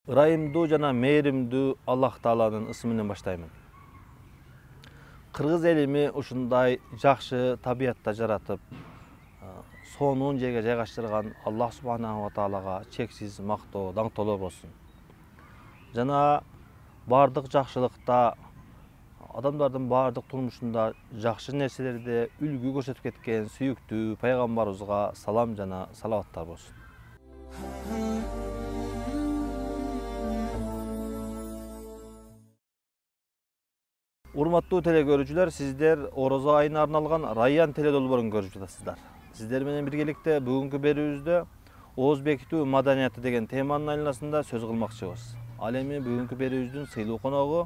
Ырайымдуу жана мээримдүү Аллах Тааланын ысмы менен баштаймын. Кыргыз элими ушундай жакшы табиятта жаратып, сонун жерге жайгаштырган Аллах Субханаху ва Таалага чексиз мактоо, даңтоолор болсун. Жана бардык жакшылыкта, адамдардын бардык турмушунда жакшы нерселерде үлгү көрсөтүп кеткен сүйүктүү пайгамбарыбызга салам жана салаваттар болсун. Урматтуу теле көрүүчүлөр, сиздер орозо айына арналган Райян теле долбоорун көрүп жатасыздар. Сиздер менен биргеликте бүгүнкү берүүбүздө ооз бекитүү маданияты деген теманын айланасында сөз кылмакчыбыз. Ал эми бүгүнкү берүүбүздүн сыйлуу коногу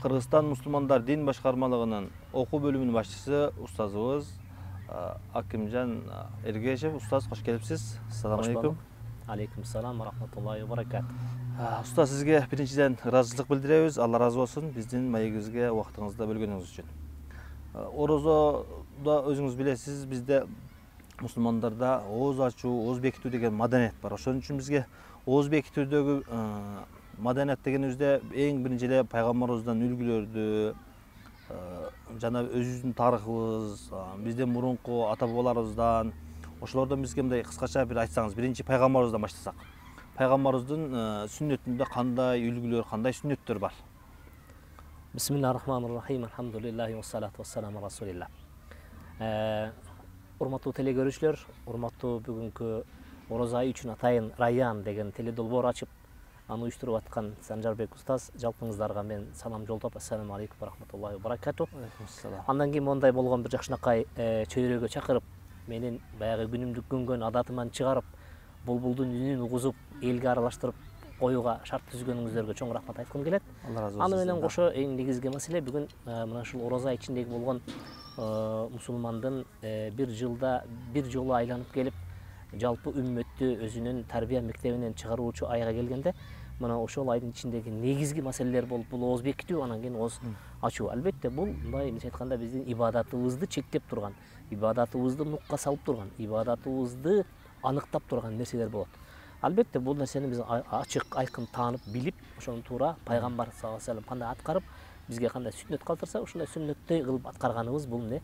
Кыргызстан мусулмандар дин башкармалыгынын окуу бөлүмүнүн башчысы устазыбыз Акимжан Эргешев. Устаз, кош келипсиз. Ассаламу алейкум. Алейкум салам ва рахматуллахи ва баракатух. Устаз, сизге биринчиден ыраазычылык билдиребиз. Алла ыраазы болсун биздин маегибизге убактыңызды бөлгөнүңүз үчүн. Орозодо өзүңүз билесиз, бизде мусулмандарда ооз ачуу, ооз бекитүү деген маданият бар. Ошон үчүн бизге ооз бекитүүдөгү маданият дегенибизде эң биринчи эле пайгамбарыбыздан үлгүлөрдү жана өзүбүздүн тарыхыбыз, бизден мурунку ата бабаларыбыздан, ошолордон бизге мындай кыскача бир айтсаңыз, биринчи пайгамбарыбыздан баштасак. Пайгамбарыбыздын сүннөтүндө кандай үлгүлөр, кандай сүннөттөр бар? Бисмиллахир-рахманир-рахим. Алхамдулиллахи ва салату ва саламу ала расулилlah. Урматтуу теле көрүүчүлөр, урматтуу бүгүнкү орозо айы үчүн атайын Райян деген теле долбоор ачып, аны уюштуруп аткан Санжарбек устаз, жалпыңыздарга мен салам жолдоп, ассаламу алейкум ва рахматуллахи ва баракатух. Андан кийин мондай болгон бир жакшынакай чөйрөгө чакырып, менин баягы күнүмдүк көнгөн адатыман чыгарып, булбулдун үнүн угузуп, элге аралаштырып коюуга шарт түзгөнүңүздөргө чоң рахмат айткым келет. Аны менен кошо эң негизги маселе бүгүн мына ушул орозо айы ичиндеги болгон мусулмандын бир жылда бир жолу айланып келип, жалпы үммөттү өзүнүн тарбия мектебинен чыгаруучу айга келгенде, мына ошол айдын ичиндеги негизги маселелер болуп, бул ооз бекитүү, анан кийин ооз ачуу. Албетте, бул мындай эле айтканда биздин ибадатыбызды чектеп турган, ибадатыбызды нукка салып турган, ибадатыбызды аныктап турган нерселер болот. Албетте, бул нерсени биз ачык, айкын таанып, билип, ошону туура пайгамбар саллаллаху алейхи ва саллям кандай аткарып, бизге кандай сүннөт калтырса, ошондой сүннөттөй кылып аткарганыбыз бул эмне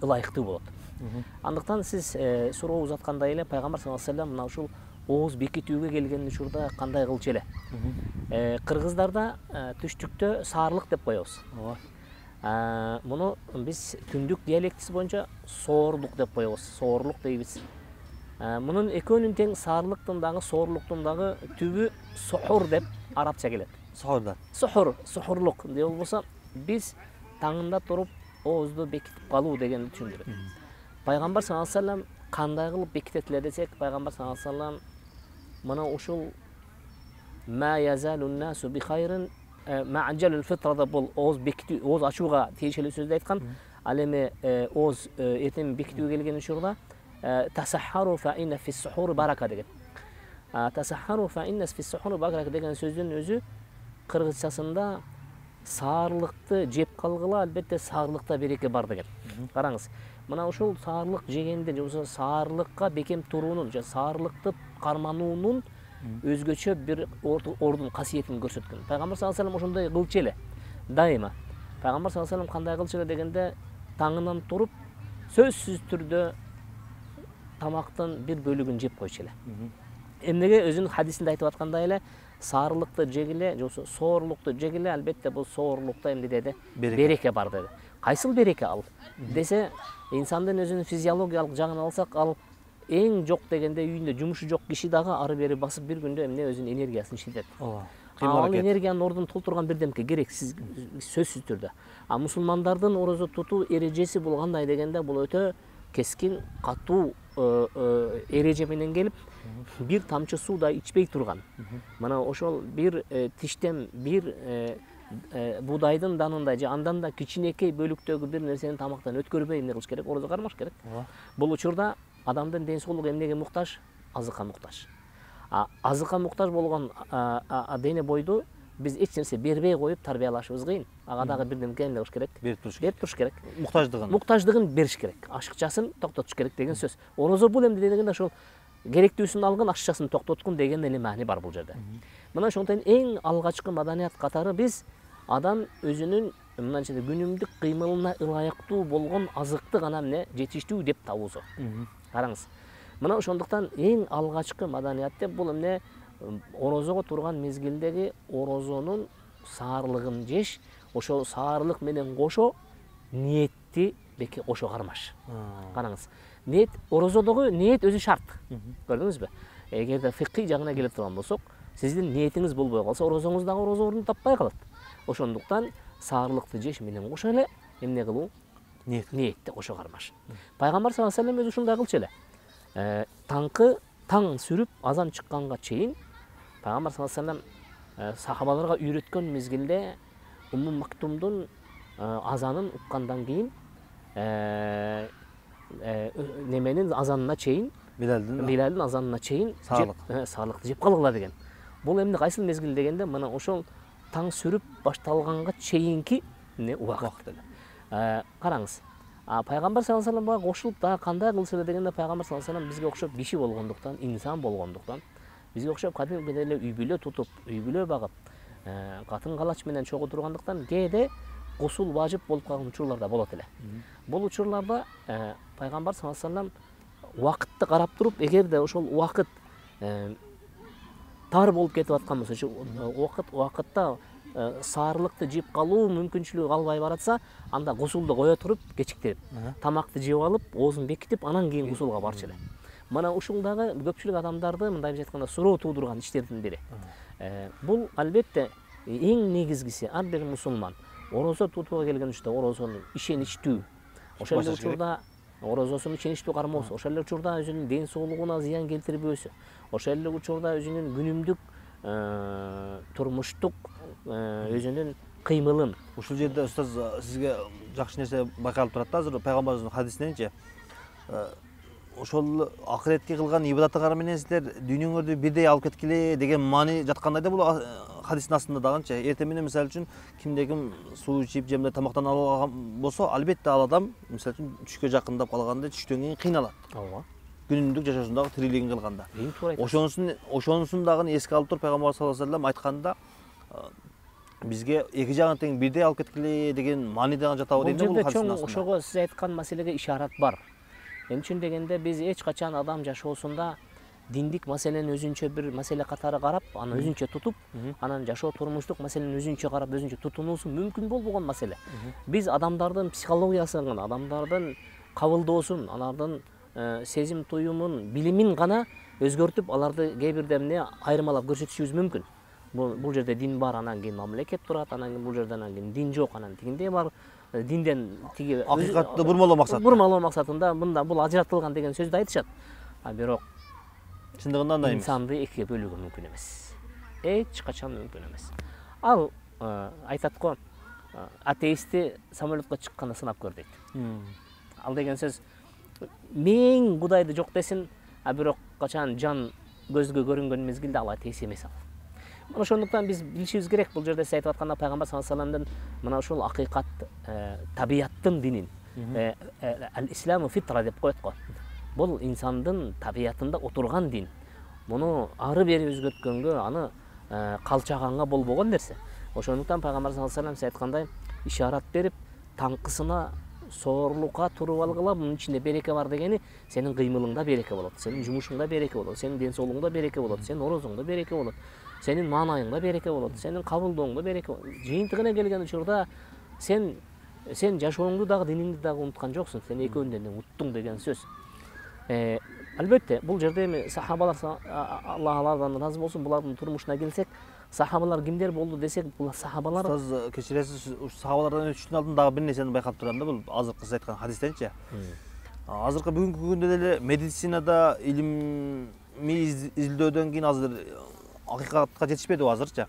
ылайыктуу болот. Андыктан сиз суроо узаткандай эле пайгамбар саллаллаху алейхи ва саллям мына ушул ооз бекитүүгө келген учурда кандай кылчу эле? Кыргыздарда түштүктө саарлык деп коебуз. Муну биз түндүк диалектиси боюнча соорлук деп коебуз. Соорлук дейбиз. Мунун экөөнүн тең саарлыктын дагы, соорлуктун дагы түбү сухур деп арабча келет. Сохурдан. Сухурлук деп болбосо биз таңында туруп оозду бекитип калуу дегенди түшүндүрөт. Пайгамбар саллаллаху алейхи ва саллям кандай кылып бекитет десек, пайгамбар саллаллаху алейхи ва саллям мына ушул ма язалун насу би хайрин ма аджалул фитрада бул ооз бекитүү, ооз ачууга тиешелүү сөздү айткан. Ал эми ооз эртең бекитүүгө келген учурда тасаххару фа инна фис сухур барака деген. Тасаххару фа инна фис сухур барака деген сөздүн өзү кыргызчасында саарлыкты жеп калгыла, албетте саарлыкта береке бар деген. Караңыз, мына ушул саарлык жегенде же болбосо саарлыкка бекем туруунун же саарлыкты кармануунун өзгөчө бир ордун, касиетин көрсөткөн. Пайгамбар саллаллаху алейхи ва саллям ошондой кылчу эле. Дайыма пайгамбар саллаллаху алейхи ва саллям кандай кылчу эле дегенде, таңынан туруп сөзсүз түрдө тамактын бир бөлүгүн жеп койчу эле. Эмнеге өзүнүн хадисинде айтып аткандай эле, саарлыкты жегиле, же болбосо соорлукту жегиле, албетте бул соорлукта эмне деди? Береке бар деди. Кайсыл береке ал? Десе, инсандын өзүнүн физиологиялык жагын алсак, ал эң жок дегенде үйүндө жумушу жок киши дагы ары бери басып бир күндө эмне өзүнүн энергиясын иштетет. Ал энергиянын ордун толтурган бирдемке керек, сөзсүз түрдө. Мусулмандардын орозо тутуу эрежеси бул кандай дегенде, бул өтө кескин, катуу эреже менен келип, бир тамчы суу да ичпей турган. Мына ошол бир тиштен бир Будайдын данындай же андан да кичинекей бөлүктөгү бир нерсени тамактан өткөрбөй эмне кылыш керек, орозо кармаш керек. Бул учурда адамдын ден соолугу эмнеге муктаж? Азыкка муктаж. Азыкка муктаж болгон дене бойду биз эч нерсе бербей коюп тарбиялашыбыз кыйын. Ага дагы бирдемке эмне кылыш керек? Берип туруш керек. Муктаждыгын бериш керек. Ашыкчасын токтотуш керек деген сөз. Орозо бул эмне дегенде ошол керектүүсүн алгын, ашыкчасын токтоткун деген эле маани бар бул жерде. Мына ошондон эң алгачкы маданият катары биз адам өзүнүн мынанча күнүмдүк кыймылына ылайыктуу болгон азыкты гана эмне жетиштүү деп табуусу. Караңыз. Мына ошондуктан эң алгачкы маданият деп бул эмне орозого турган мезгилдеги орозонун саарлыгын жеш, ошол саарлык менен кошо ниетти беки кошо кармаш. Караңыз. Ниет орозодогу ниет өзү шарт. Көрдүңүзбү? Эгерде фикый жагына келип турган болсок, сиздин ниетиңиз болбой калса, орозоңуз дагы орозо ордун таппай калат. Ошондуктан саарлыкты жеш менен кошо эле эмне кылуу? Ниетти кошо кармаш. Пайгамбар саллаллаху алейхи вассалам өзү ушундай кылчу эле. Таң сүрүп азан чыкканга чейин Пайгамбар саллаллаху алейхи вассалам сахабаларга үйрөткөн мезгилде Умму Мактумдун азанын уккандан кийин неменин азанына чейин, Билалдын азанына чейин саарлыкты жеп калгыла деген. Бул эмне кайсыл мезгил дегенде, мына ошол таң сүрүп башталганга чейинки убакыт. Караңыз. Пайгамбар саллаллаху алейхи вассаламга кошулуп дагы кандай кылса эле дегенде, Пайгамбар саллаллаху алейхи вассалам бизге окшоп киши болгондуктан, инсан болгондуктан, бизге окшоп кадимки эле үй бүлө тутуп, үй бүлө багып, катын калач менен чогуу тургандыктан кээде гусул важип болуп калган учурлар да болот эле. Бул учурларда Пайгамбар саллаллаху алейхи вассалам убакытты карап туруп, эгерде ошол убакыт тар болуп кетип аткан болсо, убакытта саарлыкты жеп калуу мүмкүнчүлүгү калбай баратса, анда гусулду кое туруп, кечиктирип, тамакты жеп алып, оозун бекитип, анан кийин гусулга барчу эле. Мына ушул дагы көпчүлүк адамдарды мындайча айтканда суроо туудурган иштердин бири. Бул албетте эң негизгиси ар бир мусулман орозо тутууга келген учурда орозону ишеничтүү, ошол эле учурда орозосун ишеничтүү кармоосу, ошол эле учурда өзүнүн ден соолугуна зыян келтирбөөсү, ошол эле учурда өзүнүн күнүмдүк турмуштук өзүнүн кыймылын. Ушул жерде устаз сизге жакшы нерсе байкалып турат да, азыр пайгамбарыбыздын хадисиненчи ошол акыретке кылган ибадаттар менен силер дүйнөңөрдү бирдей алып кеткиле деген маани жаткандай да бул хадистин астында дагычы. Эртең менен мисалы үчүн кимде ким суу ичип же тамактанып алган болсо, албетте ал адам мисалы үчүн түшкө жакындап калганда түштөн кийин кыйналат. Ооба. Күнүмдүк жашоосундагы тирилигин кылганда. Ошонусун дагы эске алып туруп Пайгамбар саллаллаху алейхи вассалам айтканда, бизге эки жагын тең бирдей алып кеткиле деген маани дагы жатабы дейм бул хадистин астында. Ошого сиз айткан маселеге ишарат бар. Эмне үчүн дегенде, биз эч качан адам жашоосунда диндик маселени өзүнчө бир маселе катары карап, аны өзүнчө тутуп, анан жашоо турмуштук маселени өзүнчө карап, өзүнчө тутунуусу мүмкүн болбогон маселе. Биз адамдардын психологиясын, адамдардын кабылдоосун, алардын сезим туюмун, билимин гана өзгөртүп, аларды кээ бирде эмне айырмалап көрсөтүшүбүз мүмкүн. Бул жерде дин бар, анан кийин мамлекет турат, анан кийин бул жерде анан кийин дин жок, анан тигинде бар. Динден тиги акыйкатты бурмалоо максатында мында бул ажыратылган деген сөздү айтышат. Бирок чындыгында андай эмес. Инсанды экиге бөлүүгө мүмкүн эмес. Эч качан мүмкүн эмес. Ал айтат го, атеисти самолетко чыкканда сынап көр дейт. Ал деген сөз мең Кудайды жок десин, бирок качан жан көзгө көрүнгөн мезгилде ал атеист эмес ал. Ошондуктан биз билишибиз керек, бул жерде сиз айтып атканда Пайгамбар саллаллаху алейхи вассаламдын мына ушул акыйкат табияттын динин, ал-исламу фитра деп коет го. Бул инсандын табиятында отурган дин. Муну ары бери өзгөрткөнгө, аны калчаганга болбогон нерсе. Ошондуктан Пайгамбар саллаллаху алейхи вассалам сиз айткандай ишарат берип, таңкысына соорлукка туруп алгыла, мунун ичинде береке бар дегени, сенин кыймылыңда береке болот, сенин жумушуңда береке болот, сенин ден соолугуңда береке болот, сенин орозоңдо береке болот, сенин маанайыңда береке болот, сенин кабылдооңдо береке болот. Жыйынтыгына келген учурда сен жашооңду дагы, диниңди дагы унуткан жоксуң, сен экөөнүн да уттуң деген сөз. Албетте, бул жерде эми сахабалар, Аллах алардан разы болсун, булардын турмушуна келсек, сахабалар кимдер болду десек, бул сахабалар Устаз, кечиресиз, сахабалардан өтүштүн алдын дагы бир нерсени байкап турам да, бул азыркы сиз айткан хадистенчи. Азыркы бүгүнкү күндө деле медицинада илимий изилдөөдөн кийин азыр акыйкатка жетишпеди азырчы.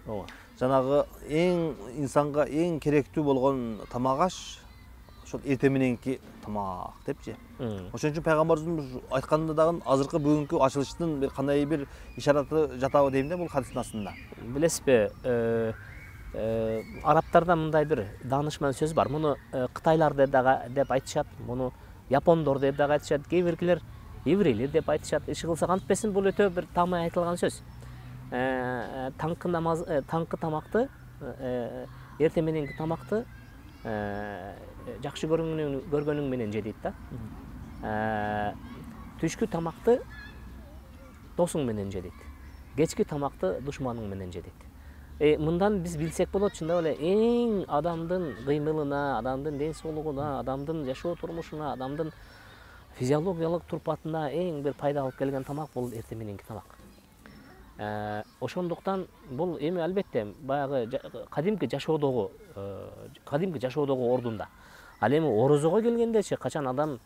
жанагы инсанга эң керектүү болгон тамак аш ошол эртең мененки тамак депчи. Ошон үчүн пайгамбарыбыз айтканда дагы азыркы бүгүнкү ачылыштын бир кандай бир ишараты жатабы дейм да бул хадистин астында. Билесизби, арабтарда мындай бир даанышман сөз бар. Муну кытайлар деп айтышат, муну япондор деп дагы айтышат, кээ биркилер еврейлер деп айтышат. Иши кылса кантпесин, бул өтө бир таамай айтылган сөз. Таңкы тамакты, эртең мененки тамакты жакшы көргөнүң менен же дейт да. Түшкү тамакты досуң менен же дейт. Кечки тамакты душманың менен же дейт. Мындан биз билсек болот, чындап эле эң адамдын кыймылына, адамдын ден соолугуна, адамдын жашоо турмушуна, адамдын физиологиялык турпатына эң бир пайда алып келген тамак бул эртең мененки тамак. Ошондуктан бул эми албетте баягы кадимки жашоодогу ордунда. Ал эми орозого келгендечи качан адам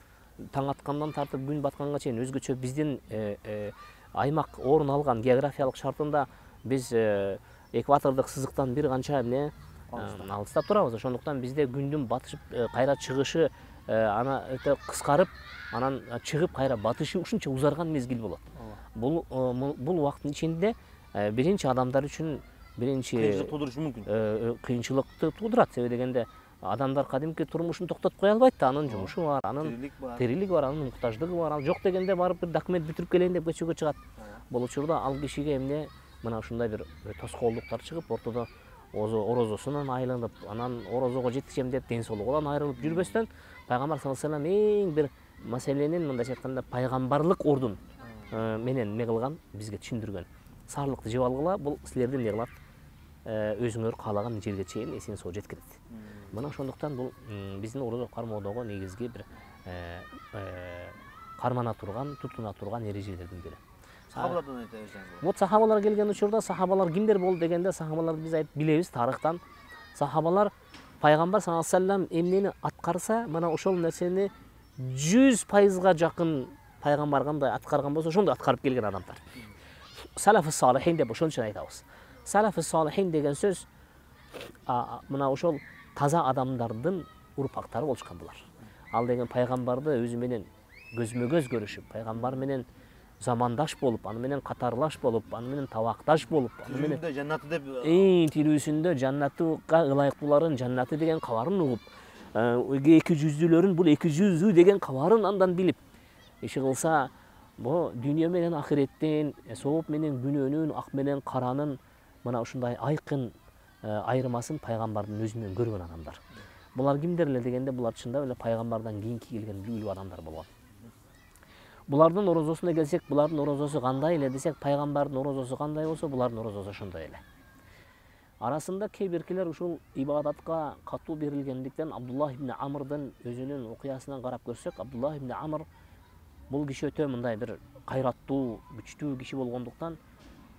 таң аткандан тартып күн батканга чейин өзгөчө биздин аймак орун алган географиялык шартында биз экватордук сызыктан бир канча алыстап турабыз. Ошондуктан бизде күндүн батышып кайра чыгышы ана өтө кыскарып, анан чыгып кайра батышы ушунча узарган мезгил болот. Бул убакыттын ичинде биринчи адамдар үчүн Кыйынчылык туудурушу мүмкүн. Кыйынчылыкты туудурат. Себеби дегенде адамдар кадимки турмушун токтотуп кое албайт да, анын жумушу бар, анын тирилиги бар, анын муктаждыгы бар. Ал жок дегенде барып бир документ бүтүрүп келейин деп көчөгө чыгат. Бул учурда ал кишиге эмне мына ушундай бир тоскоолдуктар чыгып, ортодо орозосунан айланып, анан орозого жетишем деп ден соолугунан айрылып жүрбөстөн, пайгамбар саллаллаху алейхи вассалам эң бир маселенин мындайча айтканда пайгамбарлык ордун менен эмне кылган, бизге түшүндүргөн. Саарлыкты жеп алгыла, бул силерди эмне кылат? Өзүңөр каалаган жерге чейин эсиң соо жеткирет. Мына ошондуктан бул биздин орозо кармоодогу негизги бир кармана турган, тутуна турган эрежелердин бири. Сахабалардан айта берсеңиз. Вот сахабалар келген учурда сахабалар кимдер болду дегенде, сахабаларды биз айтып билебиз тарыхтан. Сахабалар пайгамбар саллаллаху алейхи вассалам эмнени аткарса, мына ошол нерсени 100% жакын пайгамбар кандай аткарган болсо, ошондой аткарып келген адамдар. Салафы салихин деп ошон үчүн айтабыз. Салафы салихин деген сөз мына ошол таза адамдардын урпактары болушкан булар. Ал деген пайгамбарды өзү менен көзмө-көз көрүшүп, пайгамбар менен замандаш болуп, аны менен катарлаш болуп, аны менен табакташ болуп, аны менен Тирүүсүндө жаннаты деп тирүүсүндө жаннатыга ылайыктууларын жаннаты деген кабарын угуп, эки жүздүүлөрүн бул эки жүздүү деген кабарын андан билип, иши кылса, бу дүйнө менен ахиреттин, сооп менен күнөөнүн, ак менен каранын мына ушундай айкын айырмасын пайгамбардын өзү менен көргөн адамдар. Булар кимдер эле дегенде, булар чындап эле пайгамбардан кийинки келген үлгү адамдар болгон. Булардын орозосуна келсек, булардын орозосу кандай эле десек, пайгамбардын орозосу кандай болсо, булардын орозосу ошондой эле. Арасында кээ биркилер ушул ибадатка катуу берилгендиктен Абдуллах ибн Амрдын өзүнүн окуясынан карап көрсөк, Абдуллах ибн Амр бул киши өтө мындай бир кайраттуу, күчтүү киши болгондуктан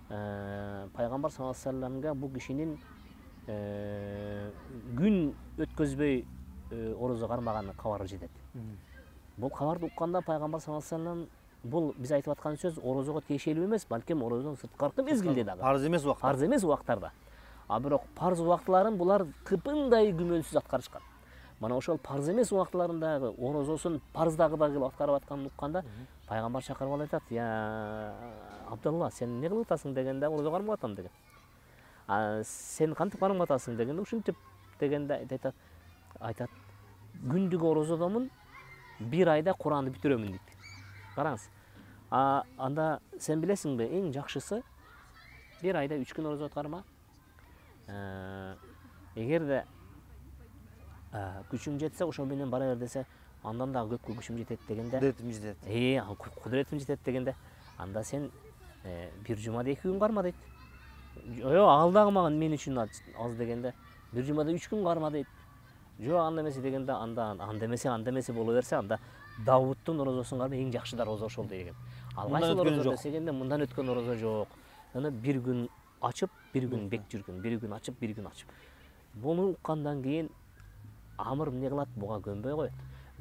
пайгамбар саллаллаху алейхи вассаламга бул кишинин күн өткөзбөй орозо кармаганы кабары жетет. Бул кабарды укканда пайгамбар саллаллаху алейхи вассалам бул биз айтып аткан сөз орозого тиешелүү эмес, балким орозонун сырткаркы мезгилде дагы. Парз эмес убакта. Парз эмес убактарда. Бирок парз убактыларын булар кыпындай күмөнсүз аткарышкан. Мана ошол парз эмес убактыларындагы орозосун парздагыдай кылып аткарып атканын укканда пайгамбар чакырып алып айтат: "Я Абдулла, сен эмне кылып атасың?" дегенде, "Орозо кармап атам" деген. "Сен кантип кармап атасың?" дегенде, "Ушинтип" дегенде айтат: "Күндүк орозодомун, бир айда Куранды бүтүрөмүн" дейт. Караңыз. Анда сен билесиңби, эң жакшысы бир айда 3 күн орозо карма. Эгерде күчүң жетсе, ошол менен бара бер десе, андан дагы көпкө күчүм жетет дегенде, кудуретим жетет дегенде, анда сен бир жумада 2 күн карма дейт. Жок, ал дагы мен үчүн аз дегенде, бир жумада 3 күн карма дейт. Жок, анда эмес дегенде, анда эмесе боло берсе, анда Давудтун орозосун карма, эң жакшы да орозо ошол деген. Ал кайсы орозо десегенде, мындан өткөн орозо жок. Аны бир күн ачып, бир күн бек жүргөн, бир күн ачып, бир күн ачып. Буну уккандан кийин Амр эмне кылат? Буга көнбөй коет.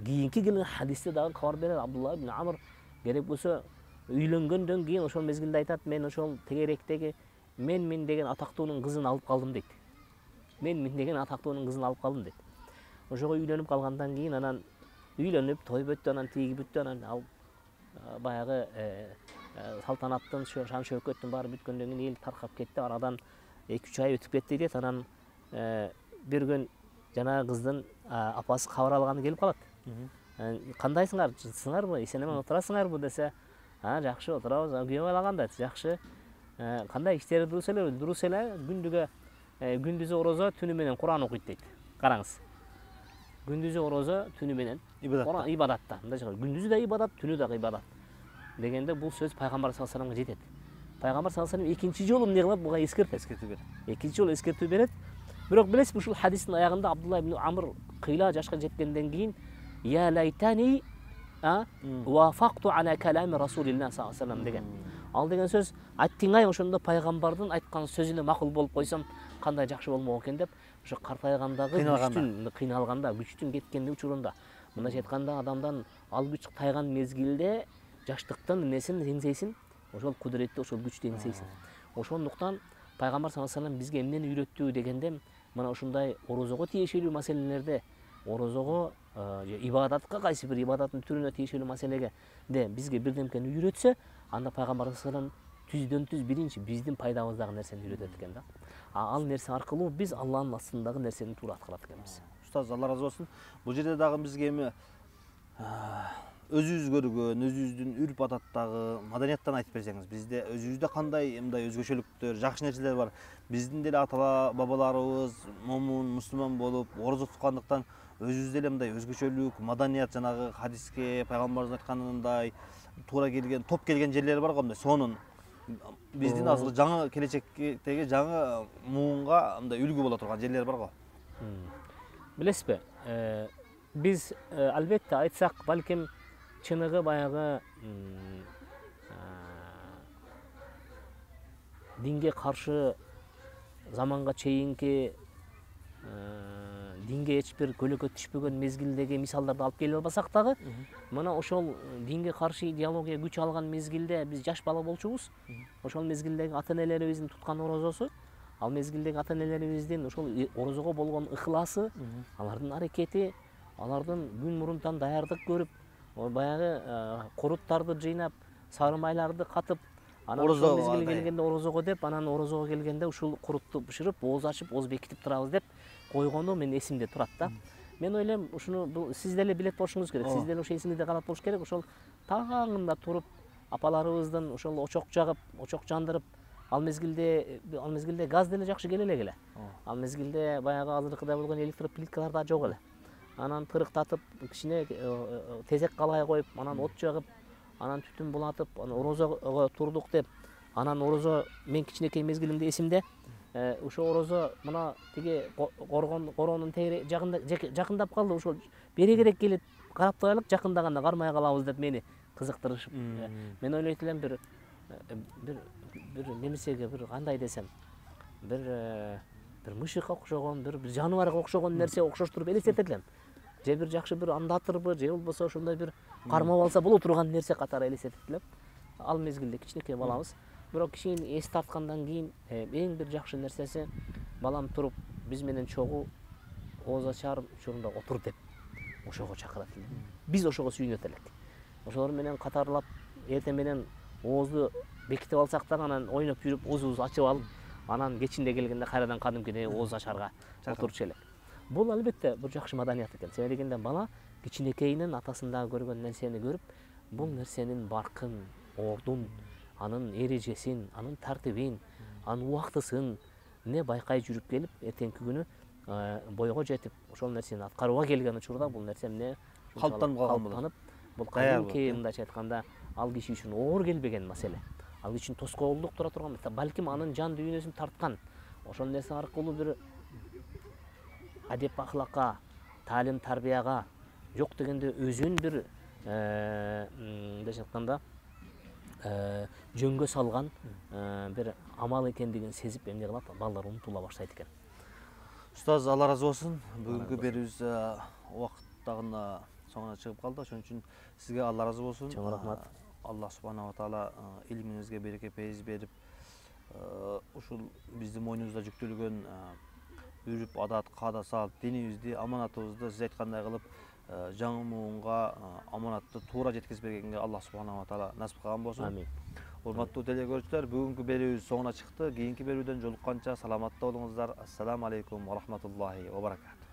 Кийинки келген хадисте дагы кабар берет. Абдулла ибн Амр керек болсо үйлөнгөндөн кийин ошол мезгилде айтат: "Мен ошол тегеректеги мен деген атактуунун кызын алып калдым дейт. Мен деген атактуунун кызын алып калдым дейт. Ошого үйлөнүп калгандан кийин анан үйлөнүп той бүттү, анан тиги бүттү, анан ал баягы салтанаттын шан шөкөттүн баары бүткөндөн кийин эл таркап кетти. Арадан 2-3 ай өтүп кетти дейт. Анан бир күн жанагы кыздын апасы кабар алганы келип калат. Кандайсыңар, сыңарбы, эсен эмен отурасыңарбы десе, жакшы отурабыз, күйөө байлаган дейт. Жакшы. Кандай иштери дурус элеби? Дурус эле. Күндүзү орозо, түнү менен Куран окуйт дейт. Караңыз. Күндүзү орозо, түнү менен ибадатта. Күндүзү да ибадат, түнү да ибадат. Дегенде бул сөз пайгамбар саллаллаху алейхи вассаламга жетет. Пайгамбар саллаллаху алейхи вассалам экинчи жолу эмне кылат? Буга эскертүү берет. Экинчи жолу эскертүү берет. Бирок билесизби, ушул хадистин аягында Абдулла ибн Амр кыйла жашка жеткенден кийин я лайтани вафакту ала калами расулилlah саллаллаху алейхи вассалам деген. Ал деген сөз аттиңай ошондо пайгамбардын айткан сөзүнө макул болуп койсом кандай жакшы болмок экен деп, ошо картайгандагы кыйналганда, күчтүн кеткенди учурунда, мындайча айтканда адамдан ал күч тайган мезгилде жаштыктын эмесин эңсейсин, ошол кудуретти, ошол күчтү эңсейсин. Ошондуктан пайгамбар саллаллаху алейхи вассалам бизге эмнени үйрөттү дегенде, мына ушундай орозого тиешелүү маселелерде, орозого ибадатка, кайсы бир ибадаттын түрүнө тиешелүү маселеге бизге бирдемкени үйрөтсө, анда пайгамбар саллаллаху алейхи вассалам түздөн түз биринчи биздин пайдабыздагы нерсени үйрөтөт экен да. Ал нерсе аркылуу биз Алланын астындагы нерсени туура аткарат экенбиз. Устаз, Алла разы болсун. Бул жерде дагы бизге эми өзүбүз көргөн, өзүбүздүн үрп адаттагы маданияттан айтып берсеңиз, бизде өзүбүздө кандай мындай өзгөчөлүктөр, жакшы нерселер бар. Биздин деле ата бабаларыбыз момун, мусулман болуп, орозо туткандыктан өзүбүздө эле мындай өзгөчөлүк, маданият, жанагы хадиске, пайгамбарыбыз айтканындай туура келген, топ келген жерлери бар го мындай. Сонун биздин азыр жаңы келечектеги жаңы муунга мындай үлгү боло турган жерлер бар го. Билесизби? Биз албетте айтсак, балким чыныгы баягы динге каршы заманга чейинки динге эч бир көлөкө түшпөгөн мезгилдеги мисалдарды алып келе албасак дагы, мына ошол динге каршы идеология күч алган мезгилде биз жаш бала болчубуз. Ошол мезгилдеги ата-энелерибиздин туткан орозосу, ал мезгилдеги ата-энелерибиздин ошол орозого болгон ыхласы, алардын аракети, алардын күн мурунтан даярдык көрүп, баягы куруттарды жыйнап, сары майларды катып, анан ошол мезгили келгенде орозого деп, анан орозого келгенде ушул курутту бышырып, ооз ачып, ооз бекитип турабыз деп койгону мен эсимде турат да. Мен ойлойм, ушуну сиз деле билет болушуңуз керек. Сиз деле ошо эсиңизде калат болуш керек. Ошол таңында туруп, апаларыбыздын ошол очок жагып, очок жандырып, ал мезгилде газ деле жакшы келе эле. Ал мезгилде баягы азыркыдай болгон электроплиткалар да жок эле. Анан тырыктатып, кичине тезек калай коюп, анан от жагып, анан түтүн булатып, орозого турдук деп, анан орозо мен кичинекей мезгилимде эсимде. Ошо орозо мына тиги коронун тегере жакындап калды, ошол берегерээк келип карап турайлык, жакындаганда кармай калабыз деп мени кызыктырышып. Мен ойлойт элем бир немесеге, бир кандай десем, бир мышыкка окшогон, бир жаныбарга окшогон нерсе окшоштуруп элестетет элем. Же бир жакшы бир андатырбы, же болбосо ошондой бир кармап алса боло турган нерсе катары элестетет элем. Ал мезгилде кичинекей балабыз. Бирок кичине эс тарткандан кийин эң бир жакшы нерсеси, балам туруп биз менен чогуу ооз ачар учурунда отур деп ошого чакырат эле. Биз ошого сүйүнөт элек. Ошолор менен катарлап эртең менен оозду бекитип алсак да, анан ойноп жүрүп оозубузду ачып алып, анан кечинде келгенде кайрадан кадимкидей ооз ачарга отурчу элек. Бул албетте бир жакшы маданият экен. Себеби дегенде бала кичинекейинин атасында көргөн нерсени көрүп, бул нерсенин баркын, ордун, анын эрежесин, анын тартибин, анын убактысын байкай жүрүп келип, эртеңки күнү бойго жетип, ошол нерсени аткарууга келген учурда бул нерсе эмне калыптанып калган болот. Бул кадимки, мындайча айтканда, ал киши үчүн оор келбеген маселе. Ал киши үчүн тоскоолдук тура турган маселе. Балким анын жан дүйнөсүн тарткан, ошол нерсе аркылуу бир адеп ахлакка, таалим тарбияга, жок дегенде өзүн бир мындайча айтканда жөнгө салган бир амал экендигин сезип эмне кылат, балдар унутула баштайт экен. Устаз, Алла разы болсун. Бүгүнкү берүүбүз убакыттагына соңуна чыгып калды. Ошон үчүн сизге Алла разы болсун. Чоң рахмат. Алла субханала таала илимиңизге береке пейиз берип, ушул биздин мойнубузда жүктөлгөн үрүп адат, каада, салт, динибизди, аманатыбызды сиз айткандай кылып жаңы муунга аманатты туура жеткизип бергенге Аллах субханала ва таала насип кылган болсун. Амин. Урматтуу телекөрүүчүлөр, бүгүнкү берүүбүз соңуна чыкты. Кийинки берүүдөн жолукканча саламатта болуңуздар. Ассаламу алейкум ва рахматуллахи ва баракатуh.